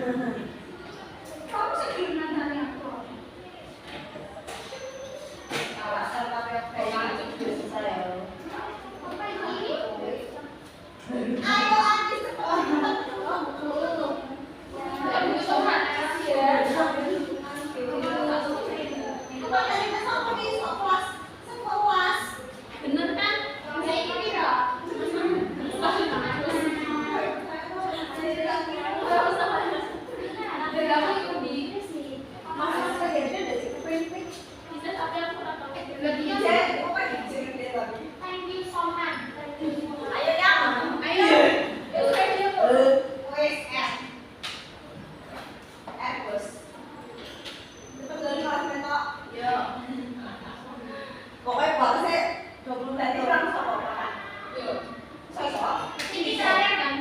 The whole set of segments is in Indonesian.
Kamu sebelum nantang aku. Alasan pakai kayak gitu udah selesai ya. Apa ini? Ayo artis sekolah. Aku sopan kasih ya. Bener kan? Saya ini tidak. Bisa tapi aku tak tahu. Lebih thank you so much. Ayo yang. Ayo. Yuk ayo. Pokoknya balasnya 20 menit orang sama apa? Yuk. Sosok. Ini saya kan.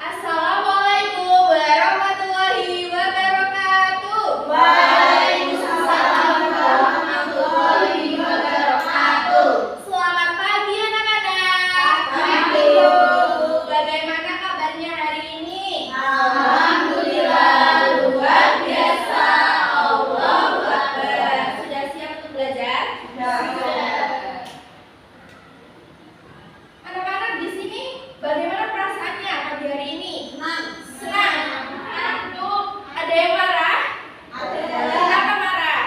Assalamualaikum warahmatullahi wabarakatuh. Waalaikumsalam warahmatullahi wabarakatuh. Selamat pagi anak-anak. Pagi. Bagaimana kabarnya hari ini? Alhamdulillah luar biasa. Allahu Akbar. Sudah siap untuk belajar? Anak-anak di sini bagaimana perasaannya pagi hari ini? Senang. Ngantuk. Ada yang marah? Kenapa marah?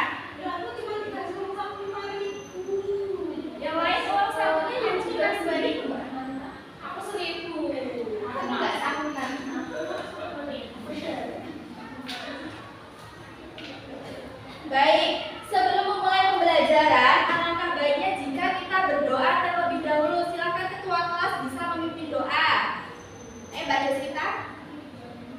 Yang lain uang sakunya dan juga 2.000. Aku 1.000. Aku nggak sanggup kan. Baik, sebelum memulai pembelajaran, alangkah baiknya jika kita berdoa terlebih dahulu. Silakan ketua kelas bisa memimpin doa. Mbak Desrita.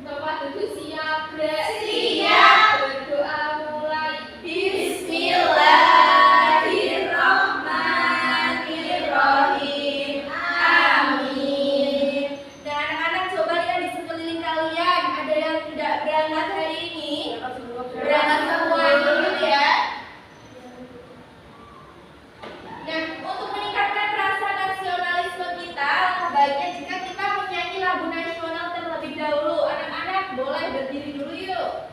Bapak duduk siap, Bre. Siap. Berdoa mulai. Bismillahirrahmanirrahim. Amin. Dan anak-anak coba lihat di sekeliling kalian, ada yang tidak berangkat hari ini? Berangkat semua dulu ya. Nah, untuk meningkatkan rasa nasionalisme kita, alangkah baiknya jika kita menyanyi lagu nasional terlebih dahulu. Anak-anak boleh berdiri dulu yuk.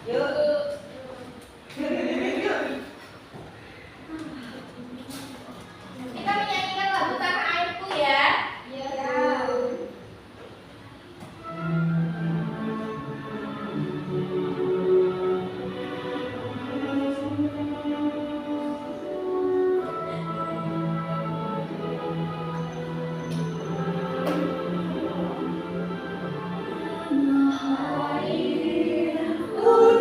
Yuk. Kita menyanyikan lagu Tanah Airku ya. Ku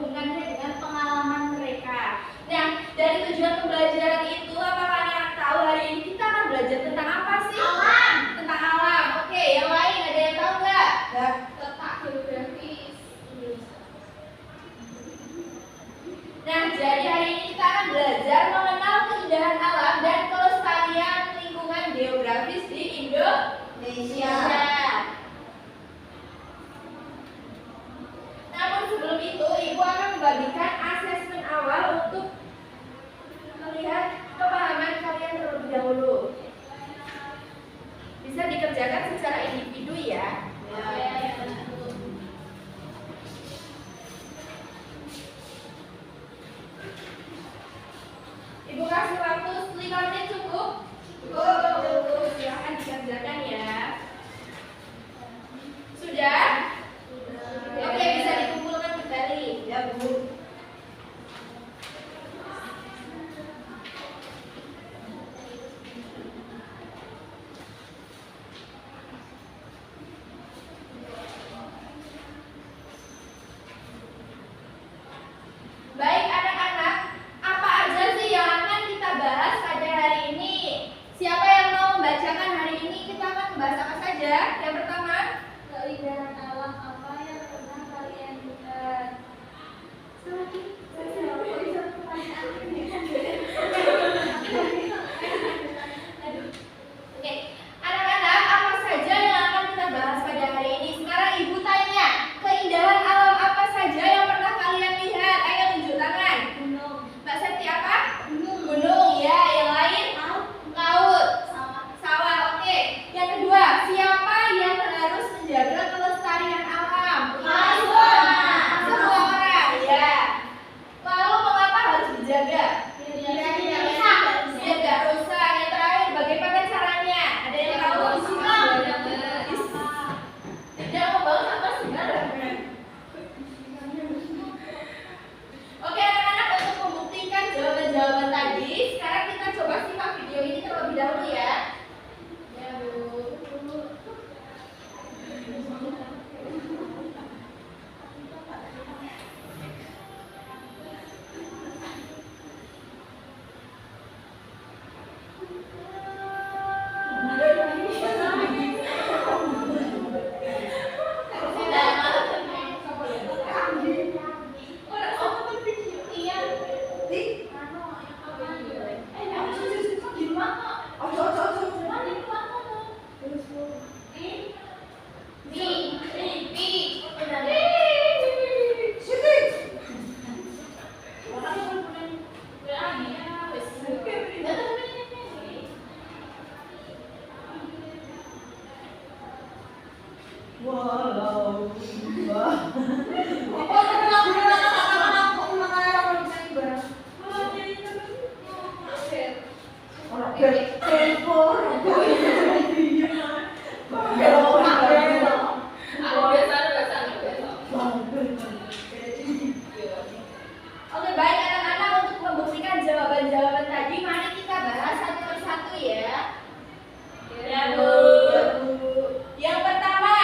berhubungannya dengan pengalaman mereka. Nah, dari tujuan pembelajaran itu, apakah anak tahu hari ini kita akan belajar tentang apa sih? Alam. Tentang alam. Oke, yang lain ada yang tahu nggak? Letak geografis Indonesia. Nah, jadi hari ini kita akan belajar mengenal keindahan alam dan kelestarian lingkungan geografis di Indonesia. Namun sebelum itu, Ibu akan membagikan asesmen awal untuk melihat pemahaman kalian terlebih dahulu. Bisa dikerjakan secara individu ya. Ibu kasih waktu 5 menit cukup? Cukup. Silahkan dikerjakan ya. Sudah? Oke, bisa dikumpulkan kembali. Ya, Bu. Baik anak-anak, apa aja sih yang akan kita bahas pada hari ini? Siapa yang mau membacakan hari ini? Kita akan membahas apa saja? Yang pertama, Keindahan alam apa yang pernah kalian lihat? oke. Anak-anak, apa saja yang akan kita bahas pada hari ini? Sekarang Ibu tanya, keindahan alam apa saja yang pernah kalian lihat? Ayo tunjuk tangan. Gunung. Mbak Septi apa? Gunung, ya. Yang lain? Laut. Sawah, oke. Yang kedua, siapa yang harus menjaga kelestarian alam? Semua. Semua orang, ya. Lalu mengapa harus dijaga? Biar nggak rusak. Yang terakhir, bagaimana caranya? Ada yang tahu? Tidak membangun apa sebenarnya? Oke anak-anak, untuk membuktikan jawaban-jawaban tadi, sekarang kita coba simak video ini terlebih dahulu ya. Ya Bu. Walau Oke, baik anak-anak, untuk membuktikan jawaban-jawaban tadi, mari kita bahas satu persatu ya. Ya Bu. Yang pertama,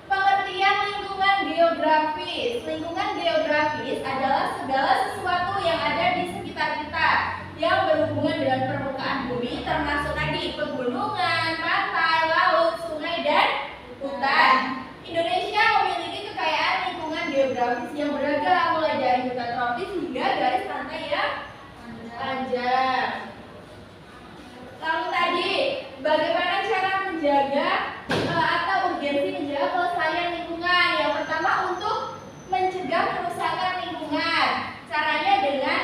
pengertian lingkungan geografis. Lingkungan geografis adalah segala sesuatu yang ada di sekitar kita yang berhubungan dengan permukaan bumi, termasuk tadi pegunungan, pantai, laut, sungai, dan hutan. Indonesia memiliki kekayaan lingkungan geografis yang beragam, mulai dari hutan tropis hingga garis pantai yang panjang. Lalu tadi, bagaimana cara menjaga atau urgensi menjaga kelestarian lingkungan? Yang pertama, untuk mencegah kerusakan lingkungan. Caranya dengan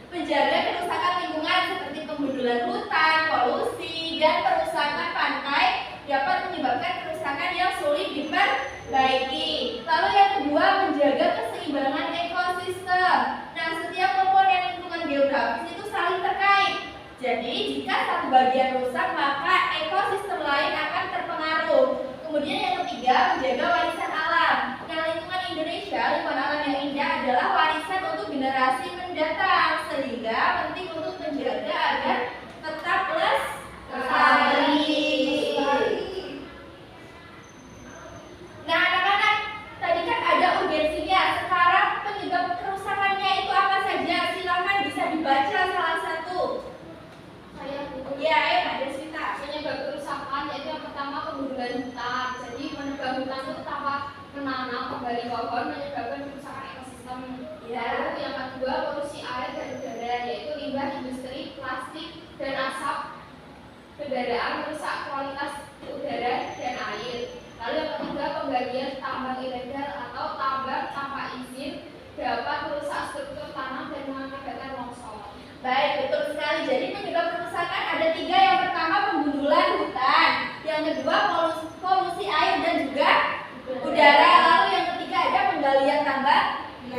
menjaga kerusakan lingkungan seperti penggundulan hutan, polusi, dan perusakan pantai dapat menyebabkan kerusakan yang sulit diperbaiki. Lalu yang kedua, menjaga keseimbangan ekosistem. Nah, setiap komponen lingkungan geografis itu saling terkait. Jadi, jika satu bagian rusak, maka ekosistem lain akan terpengaruh. Kemudian yang ketiga, menjaga warisan alam. Nah, lingkungan Indonesia, lingkungan alam yang indah adalah warisan untuk generasi mendatang, sehingga penting untuk menjaga agar tetap lestari. Nah, anak-anak, tadi kan ada urgensinya. Sekarang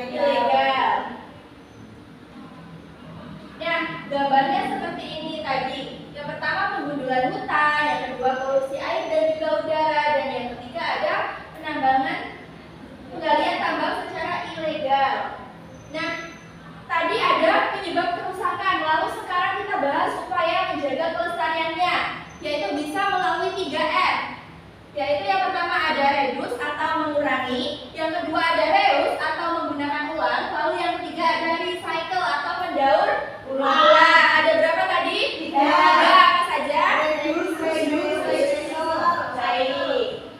ilegal. Nah, gambarnya seperti ini tadi. Yang pertama penggundulan hutan, yang kedua polusi air dan juga udara, dan yang ketiga ada penambangan penggalian tambang secara ilegal. Nah, tadi ada penyebab kerusakan, lalu sekarang kita bahas upaya menjaga kelestariannya, yaitu bisa melalui 3R. Yaitu yang pertama ada reduce atau mengurangi, yang kedua ada reuse atau menggunakan ulang, lalu yang ketiga ada recycle atau mendaur ulang. Ada berapa tadi? 3. Apa saja? Reduce, baik.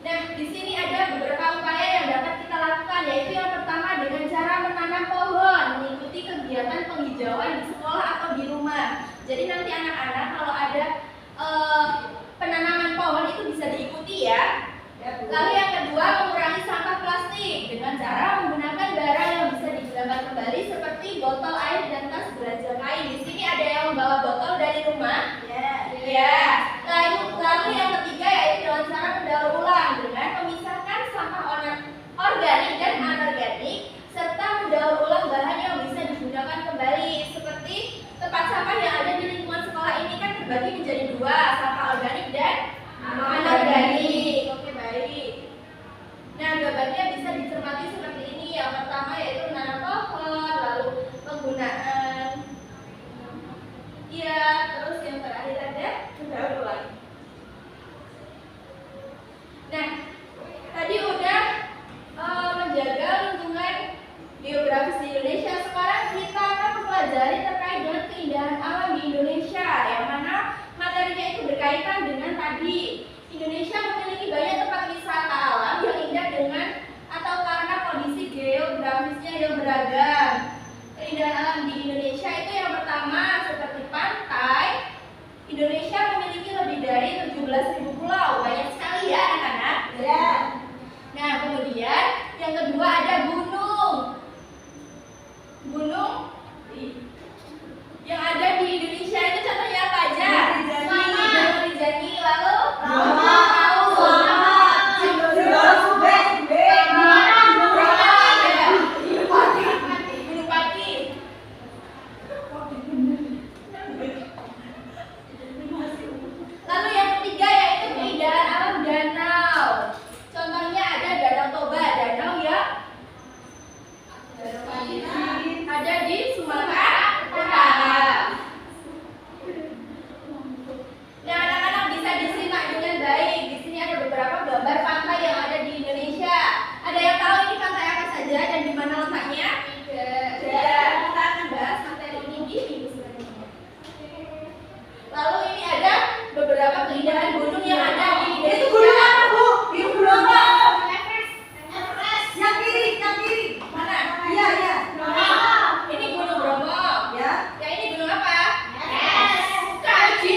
Nah, di sini ada beberapa upaya yang dapat kita lakukan, yaitu yang pertama dengan cara menanam pohon, mengikuti kegiatan penghijauan di sekolah atau di rumah. Jadi nanti anak-anak kalau ada penanaman pohon itu bisa diikuti ya. Lalu yang kedua mengurangi sampah plastik dengan cara menggunakan barang yang bisa digunakan kembali seperti botol air dan tas belanja kain. Di sini ada yang membawa botol dari rumah. Ya. Lalu yang ketiga yaitu dengan cara mendaur ulang dengan memisahkan sampah organik dan anorganik serta mendaur ulang bahan yang bisa digunakan kembali seperti tempat sampah yang ada di lingkungan sekolah ini kan terbagi menjadi 2, sampah organik dan anorganik. Oke, baik. Nah, gambarnya bisa dicermati seperti ini. Yang pertama yaitu menanam pohon, lalu penggunaan terus yang terakhir ada mendaur ulang. Nah, tadi udah menjaga lingkungan geografis di Indonesia. Sekarang kita akan mempelajari terkait dengan keindahan alam di Indonesia, yang mana materinya itu berkaitan dengan tadi. Indonesia memiliki banyak tempat wisata alam yang indah dengan atau karena kondisi geografisnya yang beragam. Keindahan alam di Indonesia itu yang pertama seperti pantai. Indonesia memiliki lebih dari 17.000 pulau, banyak sekali ya anak-anak. Ya. Nah, kemudian yang kedua ada gunung. Gunung yang ada di Indonesia itu contohnya apa aja? Gunung Rinjani, lalu Gunung Pati. Lalu yang ketiga yaitu keindahan alam danau. Contohnya ada Danau Toba, danau yang ada di Sumatera Utara. Nah, anak-anak bisa disimak dengan baik. Di sini ada beberapa gambar pantai yang ada di Indonesia. Ada yang tahu ini pantai apa saja dan di mana letaknya? Tidak. Kita akan bahas materi ini di minggu selanjutnya. Lalu ini ada beberapa keindahan gunung yang ada di Indonesia. Itu gunung apa, Bu? Itu gunung apa? Yang kiri. Mana? Iya. Ini Gunung Bromo. Ya. Ya, ini gunung apa? Kaji.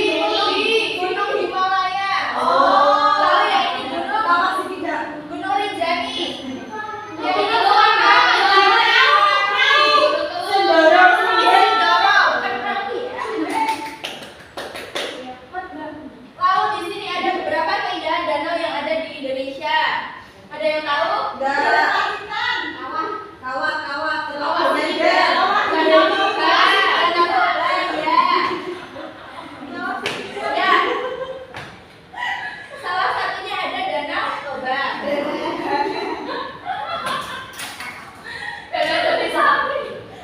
Gunung Himalaya. Lalu yang ini gunung Masih tidak. Gunung Rinjani. Ya, ini gunung apa? Sendoro. Bukan Merapi ya. Lalu di sini ada beberapa keindahan danau yang ada di Indonesia. Ada yang tahu? Enggak. Kawah. Ya. Salah satunya ada Danau Toba.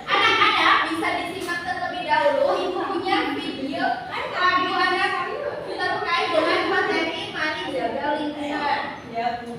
Anak-anak bisa disimak terlebih dahulu. Ibu punya video anak terkait dengan materi mari jaga lingkungan. Ya, Bu.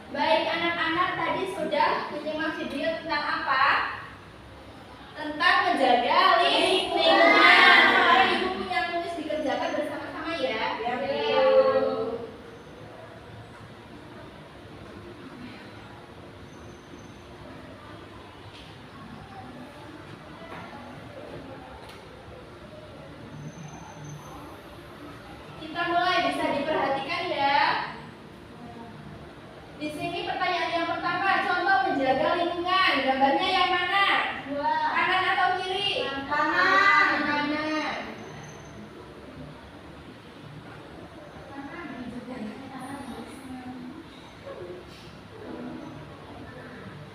Baik anak-anak, tadi sudah menyimak video tentang apa? Tentang menjaga lingkungan. Sekarang ibu punya tulis dikerjakan bersama-sama ya. Yuk. Kita mulai, bisa diperhatikan ya. Di sini pertanyaan yang pertama, contoh menjaga lingkungan. Gambarnya yang mana? Kanan atau kiri? Kanan. Kanan.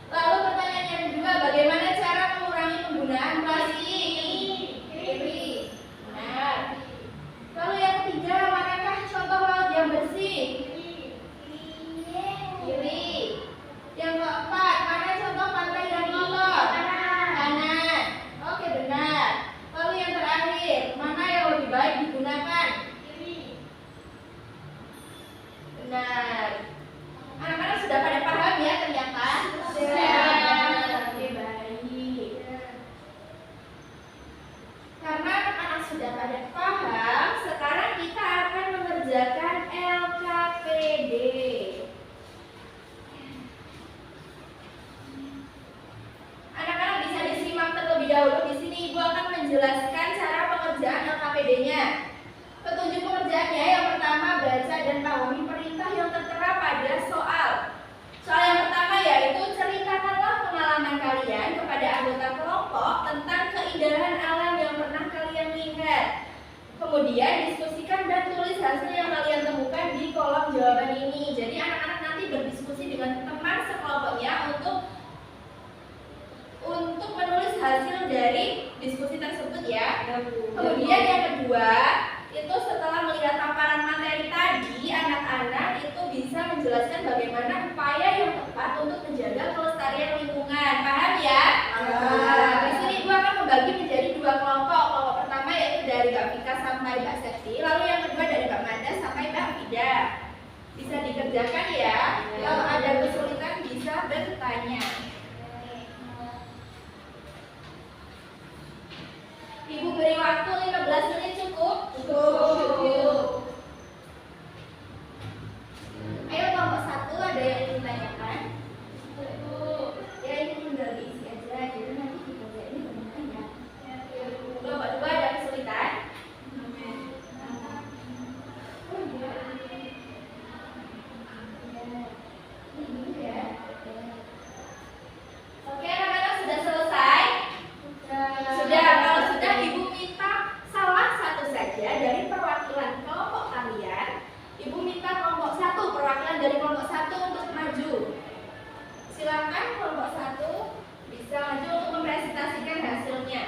Lalu pertanyaan yang kedua, bagaimana cara mengurangi penggunaan plastik? Kiri. Benar. Lalu yang ketiga, manakah contoh laut yang bersih? Kiri. Yang keempat, mana contoh pantai yang kotor? Kanan. Oke, benar. Lalu yang terakhir, mana yang lebih baik digunakan? Benar. Anak-anak sudah pada paham ya ternyata? Oke, baik. Karena anak-anak sudah pada paham, sekarang kita akan mengerjakan LKPD. Anak-anak bisa disimak terlebih dahulu. Di sini Ibu akan menjelaskan cara pengerjaan LKPD-nya. Petunjuk pengerjaannya yang pertama, baca dan pahami perintah yang tertera pada soal. Soal yang pertama yaitu ceritakanlah pengalaman kalian kepada anggota kelompok tentang keindahan alam yang pernah kalian lihat. Kemudian diskusikan dan tulis hasil yang kalian temukan di kolom jawaban ini. Jadi anak-anak nanti berdiskusi dengan teman sekelompoknya untuk menulis hasil dari diskusi tersebut ya. Kemudian yang kedua, itu setelah melihat paparan materi tadi, anak-anak itu bisa menjelaskan bagaimana upaya yang tepat untuk menjaga kelestarian lingkungan. Paham ya? Nah, di sini Ibu akan membagi menjadi dua kelompok. Kelompok pertama yaitu dari Mbak Vika sampai Mbak Septi, lalu yang kedua dari Mbak Manda sampai Mbak Vida. Bisa dikerjakan ya. Kalau ada kesulitan bisa bertanya. Ibu beri waktu 15 menit cukup? Cukup. Ayo kelompok 1 ada yang ingin ditanyakan? Cukup. Ya ini tinggal diisi aja, jadi nanti dikerjain teman-teman ya. Kelompok 2 ada kesulitan? Oke, anak-anak sudah selesai? Sudah. Kalau sudah, Ibu minta salah satu saja dari perwakilan kelompok kalian. Ibu minta kelompok 1, perwakilan dari kelompok 1 untuk maju. Silakan kelompok 1 bisa maju untuk mempresentasikan hasilnya.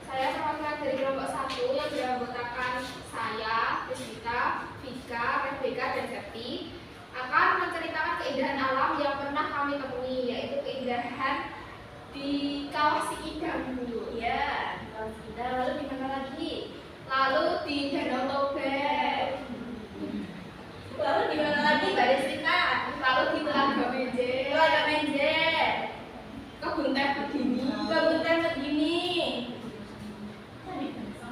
Saya perwakilan dari kelompok 1 yang beranggotakan saya, Rizka, Vika, Rebecca, dan Septi akan menceritakan keindahan alam yang pernah kami temui, yaitu keindahan di Kawah Sikidang dulu. Ya, di Kawah Sikidang. Lalu di mana lagi? Lalu di Danau Toba. Lalu di mana lagi, Mbak Desita? Lalu di Telaga Menjer. Telaga Menjer. Kebun Teh Kedini. Kebun Teh Kedini.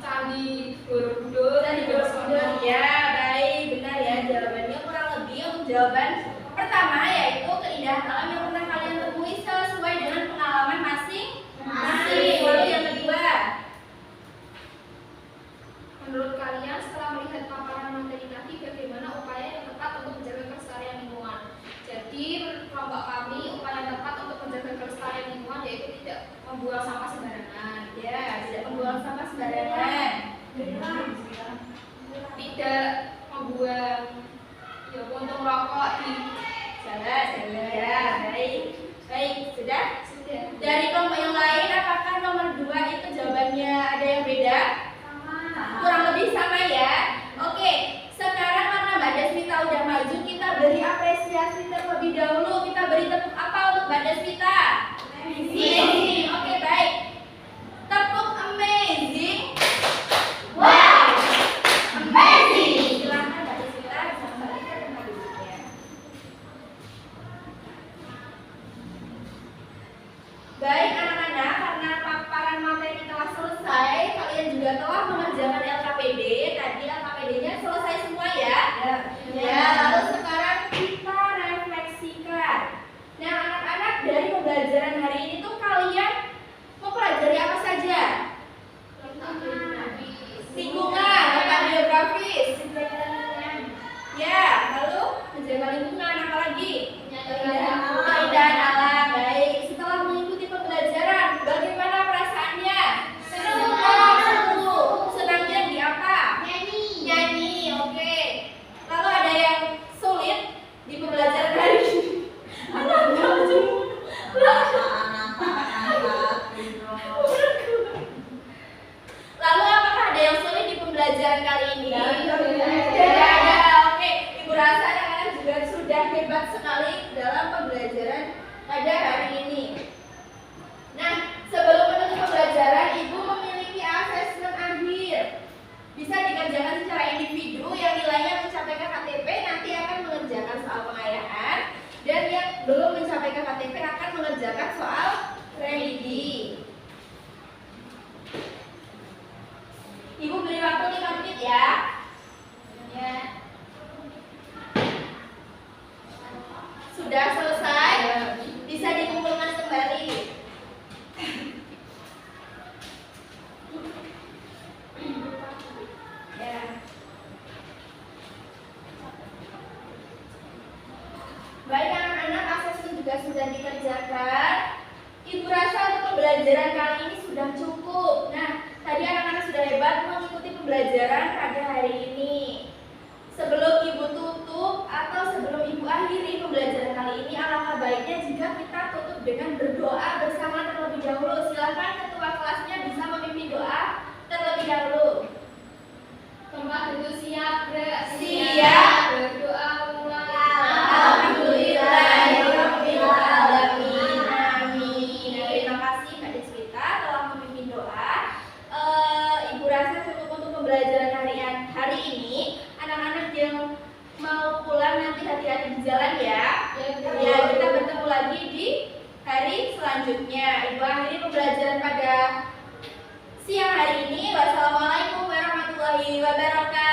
Candi Borobudur. Candi Borobudur. Ya, baik, benar ya jawabannya. Kurang lebih untuk jawaban pertama yaitu keindahan alam yang pernah kalian temui sesuai dengan pengalaman masing-masing. Lalu yang kedua, menurut kalian setelah melihat paparan materi tadi, bagaimana upaya yang tepat untuk menjaga kelestarian lingkungan. Jadi menurut kelompok kami, upaya yang tepat untuk menjaga kelestarian lingkungan yaitu tidak membuang sampah sembarangan. Ya, tidak membuang sampah sembarangan. Tidak membuang puntung rokok di Jalan. Ya, baik. Baik, sudah? sudah. Dari kelompok yang lain, apakah nomor 2 itu jawabannya ada yang beda? Kurang lebih sama ya. Oke, sekarang karena Mbak Desmita udah maju, kita beri apresiasi terlebih dahulu. Kita beri tepuk apa untuk Mbak Desmita? Amazing. Oke, baik. Tepuk amazing. Wow. Amazing. Silakan Mbak Desmita bisa kembali ke tempat duduknya. Baik anak-anak, karena paparan materi telah selesai, kalian juga telah mengerjakan LKPD. Tadi LKPD-nya selesai semua ya? Ya, lalu sekarang kita refleksikan. Nah, anak-anak, dari pembelajaran hari ini tuh kalian mempelajari apa saja? Lingkungan, letak geografis. Ya, lalu menjaga lingkungan, apa lagi? Keindahan alam. Baik, setelah mengikuti pembelajaran, bagaimana perasaannya? Seru. Senangnya di apa? Nyanyi, oke. Lalu ada yang sulit di pembelajaran hari ini? Lalu apakah ada yang sulit di pembelajaran kali ini? Tidak ada. Oke, Ibu rasa anak-anak juga sudah hebat sekali dalam pembelajaran pada hari ini. Nah, sebelum menutup pembelajaran, Ibu memiliki asesmen akhir. Bisa dikerjakan secara individu yang nilainya mencapai KKTP nanti akan mengerjakan soal pengayaan, dan yang belum mencapai KKTP akan mengerjakan soal reading. Ibu beri waktu 5 menit ya. Ya. Sudah selesai? Bisa dikumpulkan kembali. Ya. Baik anak-anak, asesmen juga sudah dikerjakan. Ibu rasa untuk pembelajaran kali ini sudah cukup. Nah, tadi anak-anak sudah hebat mengikuti pembelajaran pada hari ini. Sebelum Ibu tutup atau sebelum Ibu akhiri pembelajaran kali ini, alangkah baiknya jika kita tutup dengan berdoa bersama terlebih dahulu. Silakan ketua kelasnya bisa memimpin doa terlebih dahulu. Tempat duduk siap, Siap. Berdoa mulai. Alhamdulillahirabbil alamin. Amin. Terima kasih Mbak Desmita telah memimpin doa. Ibu rasa cukup untuk pembelajaran hari ini. Anak-anak yang mau pulang nanti hati-hati di jalan ya. Ya, kita bertemu lagi di hari selanjutnya. Ibu akhiri pembelajaran pada siang hari ini. Wassalamualaikum warahmatullahi wabarakatuh.